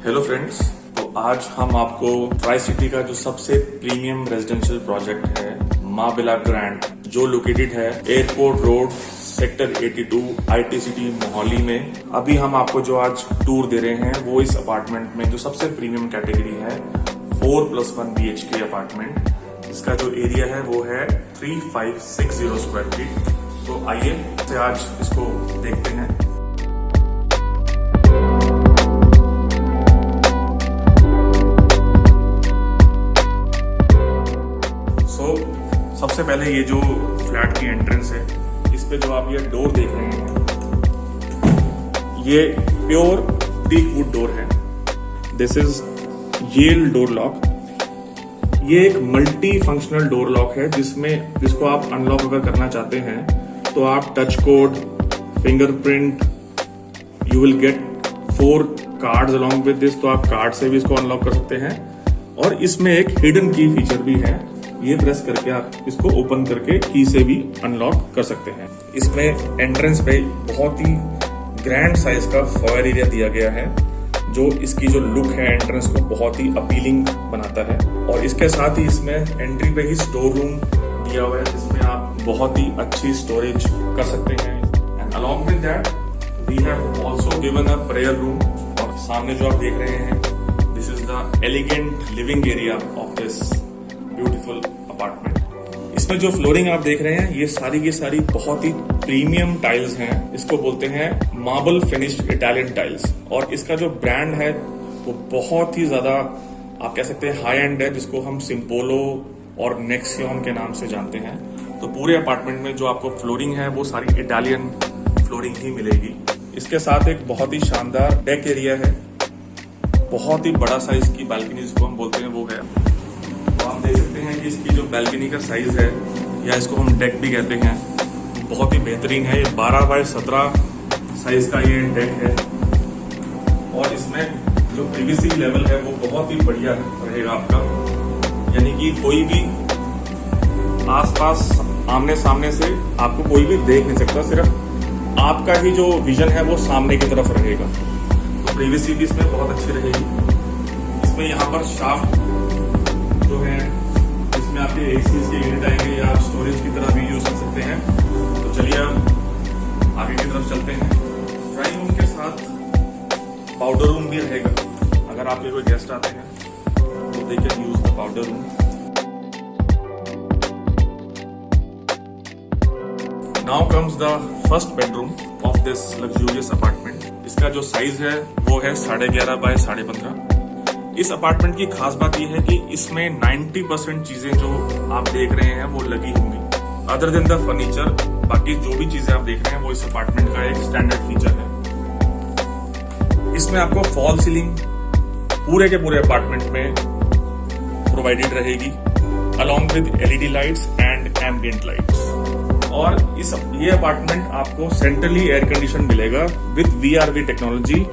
Hello friends, तो आज हम आपको ट्राई सिटी का जो सबसे प्रीमियम रेजिडेंशियल प्रोजेक्ट है माँ बिला ग्रैंड, जो लोकेटेड है airport road sector 82 IT city Mohali में, अभी हम आपको जो आज टूर दे रहे हैं वो इस अपार्टमेंट में जो सबसे प्रीमियम कैटेगरी है 4+1 BHK अपार्टमेंट। इसका जो एरिया है वो है 3560 स्क्वायर फीट। तो आइए आज इसको देखते हैं। सबसे पहले ये जो फ्लैट की एंट्रेंस है, इस पे जो आप ये डोर देख रहे हैं, ये प्योर टीक वुड डोर है। This is Yale door lock. ये एक मल्टी फंक्शनल डोर लॉक है जिसको आप अनलॉक अगर करना चाहते हैं तो आप touch code, fingerprint, you will get 4 cards along with this, तो आप कार्ड से भी इसको अनलॉक कर सकते हैं। और इसमें एक हिडन की फीचर भी है, ये प्रेस करके आप इसको ओपन करके की से भी अनलॉक कर सकते हैं। इसमें एंट्रेंस पे बहुत ही ग्रैंड साइज का फॉयर एरिया दिया गया है, जो इसकी जो लुक है एंट्रेंस को बहुत ही अपीलिंग बनाता है। और इसके साथ ही इसमें एंट्री पे ही स्टोर रूम दिया हुआ है, जिसमें आप बहुत ही अच्छी स्टोरेज कर सकते हैं। And along with that we have also given a prayer room. और सामने जो आप देख रहे हैं, this is the elegant living area of this beautiful apartment. इसमें जो फ्लोरिंग आप देख रहे हैं, ये सारी की सारी बहुत ही प्रीमियम टाइल्स हैं। इसको बोलते हैं मार्बल फिनिश्ड इटालियन टाइल्स। और इसका जो ब्रांड है वो बहुत ही ज्यादा आप कह सकते हैं हाई एंड है, जिसको हम सिम्पोलो और नेक्सियन के नाम से जानते हैं। तो पूरे अपार्टमेंट में जो आपको फ्लोरिंग है वो सारी इटालियन फ्लोरिंग ही मिलेगी। इसके साथ एक बहुत ही शानदार डेक एरिया है, बहुत ही बड़ा साइज की बालकनी जिसको हम बोलते हैं वो है। तो आप देख सकते हैं कि इसकी जो बैल्कनी का साइज है, या इसको हम डेक भी कहते हैं, बहुत ही बेहतरीन है। ये 12 बाय 17 साइज का ये डेक है। और इसमें जो पीवीसी लेवल है वो बहुत ही बढ़िया रहेगा आपका, यानी कि कोई भी आसपास आमने सामने से आपको कोई भी देख नहीं सकता, सिर्फ आपका ही जो विजन है वो सामने की तरफ रहेगा। तो पीवीसी भी इसमें बहुत अच्छी रहेगी। इसमें यहाँ पर शाफ्ट जो है, इसमें आपके एसीज के यूनिट आएंगे, या आप स्टोरेज की तरह भी यूज कर सकते हैं। तो चलिए अब आगे की तरफ चलते हैं। ड्राइंग रूम के साथ पाउडर रूम भी रहेगा। अगर आपके कोई गेस्ट आते हैं तो they can use the powder room. Now comes the first bedroom of this luxurious apartment. इसका जो साइज है वो है 11.5 बाय 15.5। इस अपार्टमेंट की खास बात यह है कि इसमें 90% चीजें जो आप देख रहे हैं वो लगी होंगी। अदर देन द फर्नीचर, बाकी जो भी चीजें आप देख रहे हैं वो इस अपार्टमेंट का एक स्टैंडर्ड फीचर है। इसमें आपको फॉल सीलिंग पूरे के पूरे अपार्टमेंट में प्रोवाइडेड रहेगी, along with LED lights and ambient lights. और ये अपार्टमेंट आपको सेंट्रली एयर कंडीशन मिलेगा with VRV technology,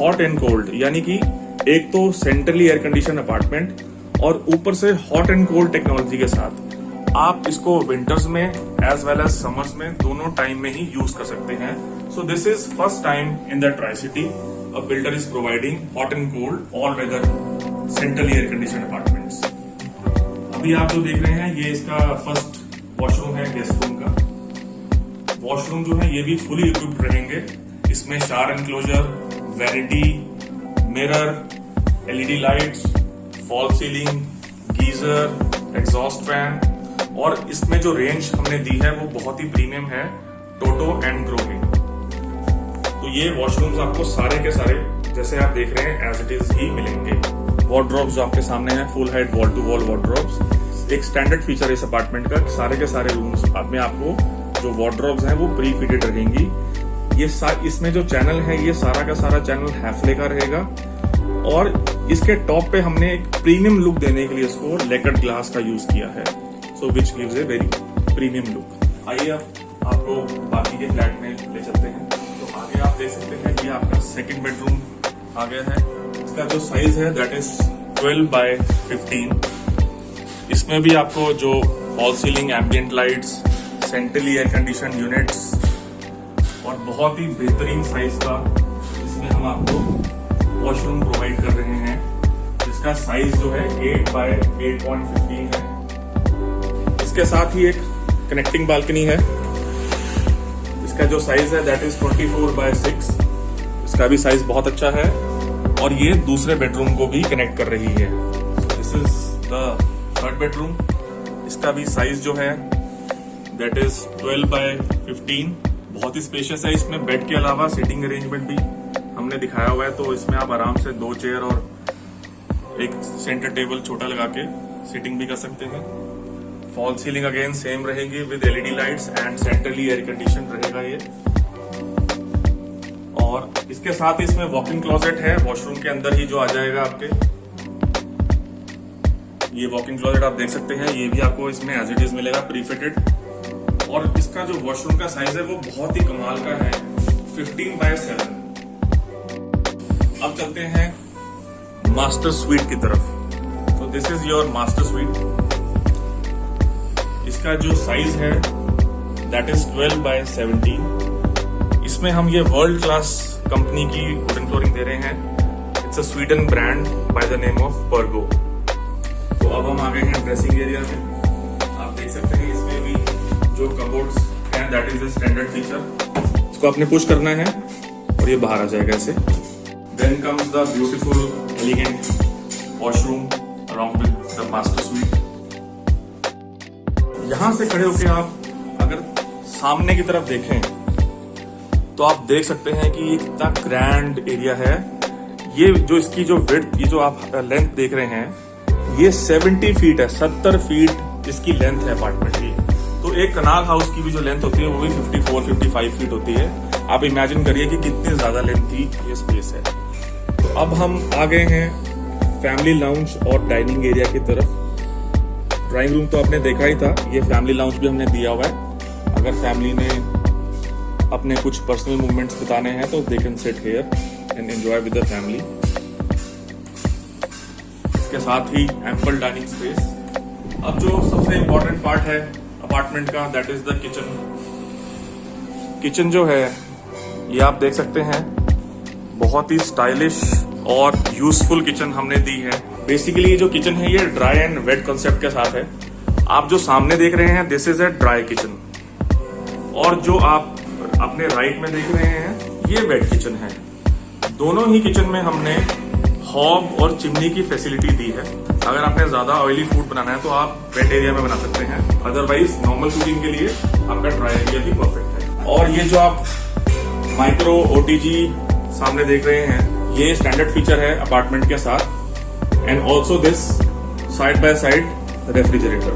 hot and cold. यानी कि एक तो सेंट्रली एयर कंडीशन अपार्टमेंट और ऊपर से हॉट एंड कोल्ड टेक्नोलॉजी के साथ आप इसको विंटर्स में एज वेल एज समर्स में दोनों टाइम में ही यूज कर सकते हैं। So this is first time in the tricity a builder is providing hot and cold all weather centrally air condition apartments. अभी आप जो देख रहे हैं ये इसका फर्स्ट वॉशरूम है, गेस्ट रूम का। वॉशरूम जो है ये भी फुली इक्विप्ड रहेंगे। इसमें shower enclosure, vanity, mirror, LED lights, fall ceiling, geyser, exhaust fan. और इसमें जो रेंज हमने दी है वो बहुत ही प्रीमियम है, टोटो एंड ग्रोमिंग। तो ये वॉशरूम्स आपको सारे के सारे जैसे आप देख रहे हैं एज इट इज ही मिलेंगे। वार्डरोब्स जो आपके सामने हैं, full height wall to wall wardrobes. एक स्टैंडर्ड फीचर इस अपार्टमेंट का, सारे के सारे रूम्स में आपको जो वार्डरोब्स हैं वो प्री फिटेड रहेंगी। ये इसमें जो चैनल है ये सारा का सारा चैनल हैफले का रहेगा। और इसके टॉप पे हमने एक प्रीमियम लुक देने के लिए इसको लेकर्ड ग्लास का यूज किया है, so which gives a very premium look. आइए अब आपको बाकी के फ्लैट में ले चलते हैं। तो आगे आप देख सकते हैं कि आपका सेकंड बेडरूम आ गया है। इसका जो साइज है दैट इज 12 बाय 15। इसमें भी आपको जो fall ceiling, ambient lights, centrally air condition units और बहुत ही बेहतरीन साइज का इसमें हम आपको वॉशरूम प्रोवाइड कर रहे हैं, जिसका साइज जो है 8 बाय 8.15 है। इसके साथ ही एक कनेक्टिंग बालकनी है, इसका जो साइज है दैट इज 24 बाय 6। इसका भी साइज बहुत अच्छा है और ये दूसरे बेडरूम को भी कनेक्ट कर रही है। This is the third bedroom. इसका भी साइज जो है दैट इज 12 बाय 15। बहुत ही स्पेशियस है। इसमें बेड के अलावा सीटिंग अरेंजमेंट भी हमने दिखाया हुआ है, तो इसमें आप आराम से 2 चेयर और एक सेंटर टेबल छोटा लगा के सीटिंग भी कर सकते हैं। फॉल सीलिंग अगेन सेम रहेगी with LED lights and centrally air condition रहेगा ये। और इसके साथ ही इसमें वॉक इन क्लोजेट है, वॉशरूम के अंदर ही जो आ जाएगा आपके। ये वॉक इन क्लोजेट आप देख सकते हैं, ये भी आपको इसमें एज इट इज मिलेगा प्रीफिटेड। और इसका जो वॉशरूम का साइज है वो बहुत ही कमाल का है, 15 बाय 7। अब चलते हैं मास्टर स्वीट की तरफ। तो this is your master sweet. इसका जो साइज है दैट इज 12 बाय 17। इसमें हम ये वर्ल्ड क्लास कंपनी की वुडन फ्लोरिंग दे रहे हैं। It's a Sweden brand by the name of Pergo. तो अब हम आ गए हैं ड्रेसिंग एरिया में। आप देख सकते हैं इसमें भी जो कबोर्ड्स हैं that is a standard feature. इसको आपने पुश करना है और ये बाहर आ जाएगा ऐसे। Then comes the beautiful elegant washroom along with the master suite. यहां से खड़े होकर आप अगर सामने की तरफ देखें तो आप देख सकते हैं कि ये कितना ग्रैंड एरिया है। ये जो इसकी जो विड्थ, ये जो आप लेंथ देख रहे हैं, ये 70 फीट है। 70 फीट इसकी लेंथ है अपार्टमेंट की। तो एक कनाल हाउस की भी जो लेंथ होती है वो भी 54-55 फीट होती है। आप इमेजिन करिए कि कितनी ज्यादा लेंथ की ये स्पेस है। तो अब हम आ गए हैं फैमिली लाउंज और डाइनिंग एरिया की तरफ। ड्राइंग रूम तो आपने देखा ही था, ये फैमिली लाउंज भी हमने दिया हुआ है। अगर फैमिली ने अपने कुछ पर्सनल मूवमेंट्स बताने हैं तो they can sit here and enjoy with the family. इसके साथ ही एम्पल डाइनिंग स्पेस। अब जो सबसे इंपॉर्टेंट पार्ट है अपार्टमेंट का that is the kitchen. Kitchen जो है ये आप देख सकते हैं, बहुत ही स्टाइलिश और यूजफुल किचन हमने दी है। बेसिकली ये जो किचन है ये ड्राई एंड वेट कॉन्सेप्ट के साथ है। आप जो सामने देख रहे हैं this is a dry kitchen, और जो आप अपने राइट में देख रहे हैं ये वेट किचन है। दोनों ही किचन में हमने हॉब और चिमनी की फैसिलिटी दी है। अगर आपने ज्यादा ऑयली फूड बनाना है तो आप वेट एरिया में बना सकते हैं, अदरवाइज नॉर्मल कुकिंग के लिए आपका ड्राई एरिया भी परफेक्ट है। और ये जो आप माइक्रो ओटीजी सामने देख रहे हैं ये स्टैंडर्ड फीचर है अपार्टमेंट के साथ। And also this side by side refrigerator.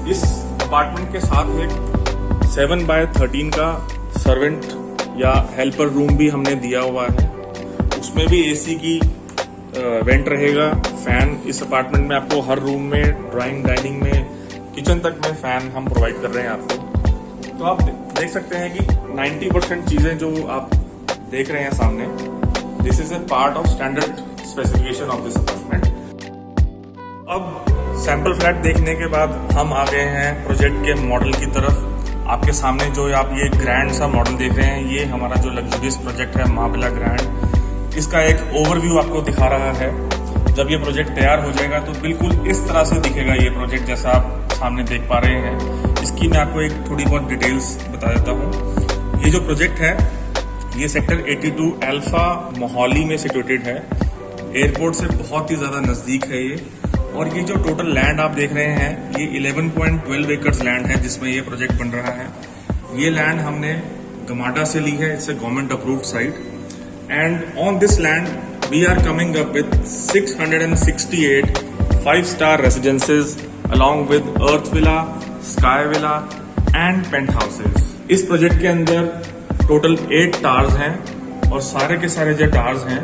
इस अपार्टमेंट के साथ एक 7 बाय 13 का सर्वेंट या हेल्पर रूम भी हमने दिया हुआ है। उसमें भी एसी की वेंट रहेगा, फैन। इस अपार्टमेंट में आपको हर रूम में, ड्राइंग, डाइनिंग में, किचन तक में फैन हम प्रोवाइड कर रहे हैं आपको। तो आप देख सकते हैं कि 90% चीजें जो आप देख रहे हैं सामने, this is a part of standard specification of this apartment. अब सैंपल फ्लैट देखने के बाद हम आ गए हैं प्रोजेक्ट के मॉडल की तरफ। आपके सामने जो आप ये ग्रैंड सा मॉडल देख रहे हैं ये हमारा जो लग्जरियस प्रोजेक्ट है महाविला ग्रैंड। इसका एक ओवरव्यू आपको दिखा रहा है। जब ये प्रोजेक्ट तैयार हो जाएगा तो बिल्कुल इस तरह से दिखेगा ये प्रोजेक्ट जैसा आप सामने देख पा रहे हैं। इसकी मैं आपको एक थोड़ी बहुत डिटेल्स बता देता हूँ। ये जो प्रोजेक्ट है ये सेक्टर 82 अल्फा मोहाली में सिचुएटेड है। एयरपोर्ट से बहुत ही ज्यादा नजदीक है ये। और ये जो टोटल लैंड आप देख रहे हैं ये 11.12 एकर्स लैंड है जिसमें ये प्रोजेक्ट बन रहा है। ये लैंड हमने गमाडा से ली है, it's a government approved site. And on this land we are coming up with 668 5-star residences along with earth villa, sky villa and penthouses. इस प्रोजेक्ट के अंदर टोटल 8 टावर्स हैं और सारे के सारे जो टावर्स हैं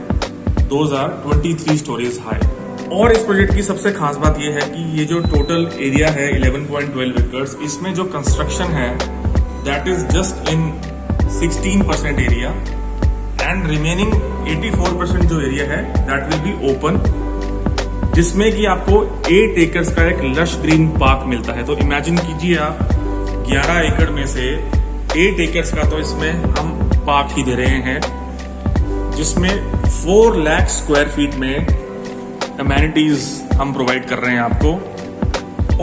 दोज आर 23 स्टोरीज हाई। और इस प्रोजेक्ट की सबसे खास बात यह है कि ये जो टोटल एरिया है 11.12 एकर्स, इसमें जो कंस्ट्रक्शन है that is just in 16% area and remaining 84% जो एरिया है दैट विल बी ओपन, जिसमें कि आपको 8 एकर्स का एक लश ग्रीन पार्क मिलता है। तो इमेजिन कीजिए आप 11 एकड़ में से 8 एकर्स का तो इसमें हम पार्क ही दे रहे हैं, जिसमें 4 लाख स्क्वायर फीट में अमेनिटीज हम प्रोवाइड कर रहे हैं आपको।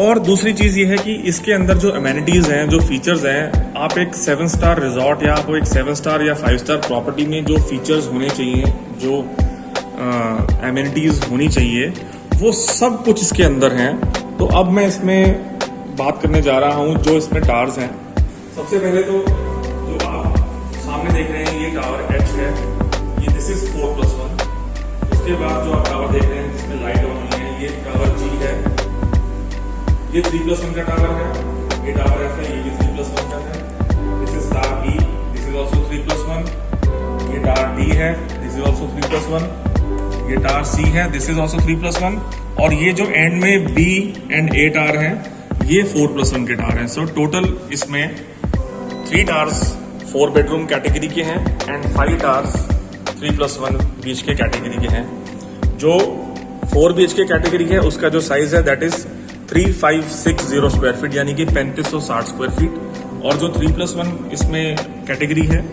और दूसरी चीज ये है कि इसके अंदर जो अमेनिटीज हैं, जो फीचर्स हैं, आप एक 7 स्टार रिजॉर्ट या आप एक 7 स्टार या 5 स्टार प्रॉपर्टी में जो फीचर्स होने चाहिए, जो अमेनिटीज होनी चाहिए, वो सब कुछ इसके अंदर हैं। तो अब मैं इसमें बात करने जा रहा हूँ जो इसमें टावर्स हैं। सबसे पहले तो जो आप सामने देख रहे हैं ये टावर H है, ये दिस इज 4+1। उसके बाद जो आप टावर देख रहे हैं जिसमें लाइट ऑन हुई है, ये टावर G है, ये 3+1 का टावर है। ये टावर F है, ये भी 3+1 का है। This is tower E, this is also 3+1। ये टावर D है, दिस इज ऑल्सो 3+1। ये टावर C है, दिस इज ऑल्सो 3+1। और ये जो एंड में B एंड A टावर है, ये 4+1 के टावर हैं। सो टोटल इसमें 3 टावर्स 4 बेडरूम कैटेगरी के हैं एंड 5 टावर्स 3+1 BHK कैटेगरी के हैं। जो 4 BHK कैटेगरी है उसका जो साइज है दैट इज 3560 स्क्वायर फीट, यानी कि 3560 स्क्वायर फीट। और जो 3+1 इसमें कैटेगरी है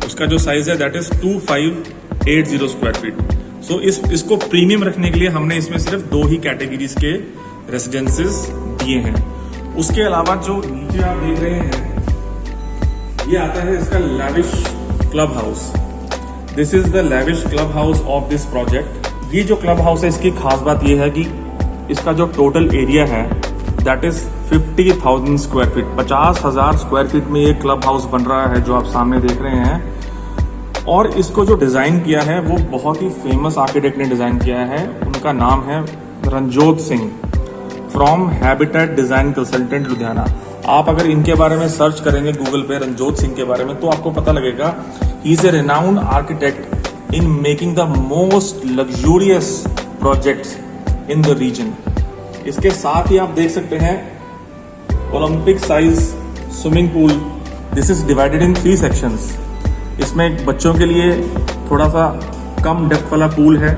उसका जो साइज है दैट इज 2580 स्क्वायर फीट। सो इसको प्रीमियम रखने के लिए हमने इसमें सिर्फ 2 ही कैटेगरीज के रेसिडेंसेस दिए हैं। उसके अलावा जो नीचे आप देख रहे हैं ये आता है इसका lavish club house. This is the lavish club house of this project. ये जो क्लब हाउस है इसकी खास बात ये है कि इसका जो टोटल एरिया है that is 50,000 square feet. 50,000 square feet में ये क्लब हाउस बन रहा है जो आप सामने देख रहे हैं। और इसको जो डिजाइन किया है वो बहुत ही फेमस आर्किटेक्ट ने डिजाइन किया है। उनका नाम है Ranjot Singh from habitat design consultant Ludhiana. आप अगर इनके बारे में सर्च करेंगे गूगल पे रणजोत सिंह के बारे में तो आपको पता लगेगा he is a renowned architect in making the most luxurious projects in the region. इसके साथ ही आप देख सकते हैं Olympic size swimming pool. This is divided in 3 sections. इसमें बच्चों के लिए थोड़ा सा कम डेप्थ वाला पूल है,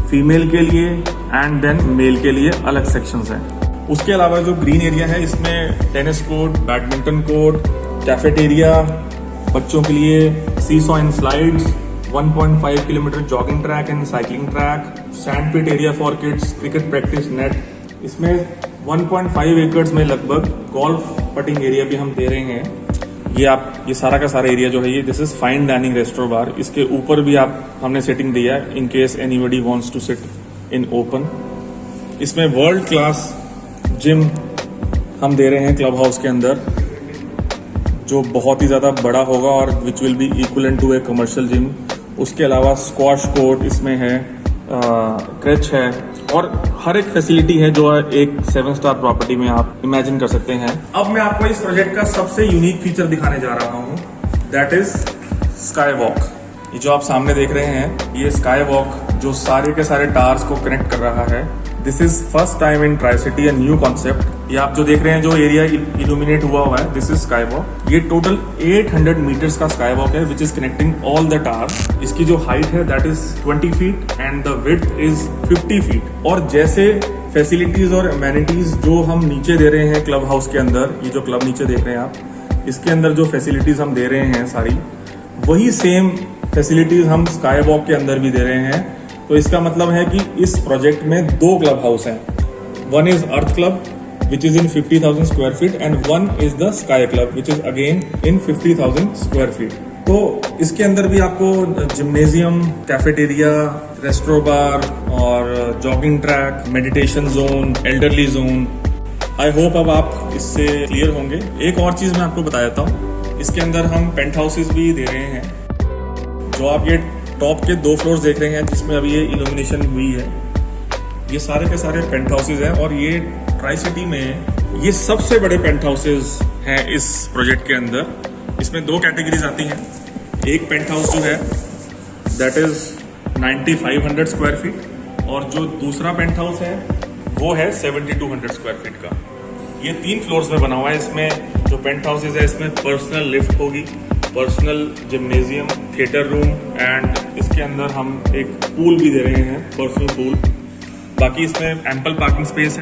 फीमेल के लिए एंड देन मेल के लिए अलग सेक्शंस हैं। उसके अलावा जो ग्रीन एरिया है इसमें tennis court, badminton court, cafeteria, बच्चों के लिए seesaw and slides, 1.5 kilometre jogging track and cycling track, sand pit area for kids, cricket practice net. इसमें 1.5 एकर्स में लगभग गोल्फ पटिंग एरिया भी हम दे रहे हैं। ये सारा का सारा एरिया जो है ये this is fine dining restaurant bar. इसके ऊपर भी हमने सेटिंग दिया है in case anybody wants to sit in open. इसमें वर्ल्ड क्लास जिम हम दे रहे हैं क्लब हाउस के अंदर, जो बहुत ही ज़्यादा बड़ा होगा और which will be equivalent to a commercial gym. उसके अलावा स्क्वाश कोर्ट इसमें है, क्रच है और हर एक फैसिलिटी है जो एक 7 स्टार प्रॉपर्टी में आप इमेजिन कर सकते हैं। अब मैं आपको इस प्रोजेक्ट का सबसे यूनिक फीचर दिखाने जा रहा हूँ, दैट इज स्काई वॉक। ये जो आप सामने देख रहे हैं ये स्काई वॉक जो सारे के सारे टावर्स को कनेक्ट कर रहा है। This is first time in tri city, a new concept. ये आप जो देख रहे हैं जो एरिया इल्यूमिनेट हुआ है दिस इज स्काई वॉक। ये टोटल 800 मीटर्स का स्काई वॉक है which is connecting all the towers. इसकी जो हाइट है that is 20 feet and the width is 50 feet. और जैसे फैसिलिटीज और अमेनिटीज जो हम नीचे दे रहे हैं क्लब हाउस के अंदर, ये जो क्लब नीचे देख रहे हैं आप, इसके अंदर जो फैसिलिटीज हम दे रहे हैं सारी वही सेम फैसिलिटीज हम स्काई वॉक के अंदर भी दे रहे हैं। तो इसका मतलब है कि इस प्रोजेक्ट में 2 क्लब हाउस हैं। One is earth club which is in 50,000 square feet and one is the sky club which is again in 50,000 square feet. तो इसके अंदर भी आपको जिम्नेजियम, कैफेटेरिया, रेस्टोरेंट बार और jogging track, meditation zone, elderly zone. I hope अब आप इससे clear होंगे। एक और चीज मैं आपको बता देता हूँ, इसके अंदर हम पेंट हाउसेज भी दे रहे हैं। जो आप ये टॉप के 2 फ्लोर्स देख रहे हैं जिसमें अभी ये इल्यूमिनेशन हुई है, ये सारे के सारे पेंट हाउसेज हैं। और ये ट्राई सिटी में ये सबसे बड़े पेंट हाउसेज हैं इस प्रोजेक्ट के अंदर। इसमें 2 कैटेगरीज आती हैं। एक पेंट हाउस जो है दैट इज 9500 स्क्वायर फीट और जो दूसरा पेंट हाउस है वो है 7200 स्क्वायर फीट का। ये 3 फ्लोर्स में बना हुआ है। इसमें जो पेंट हाउसेज है इसमें पर्सनल लिफ्ट होगी, personal gymnasium, theatre room and इसके अंदर हम एक पूल भी दे रहे हैं, पर्सनल पूल। बाकी इसमें एम्पल पार्किंग स्पेस है।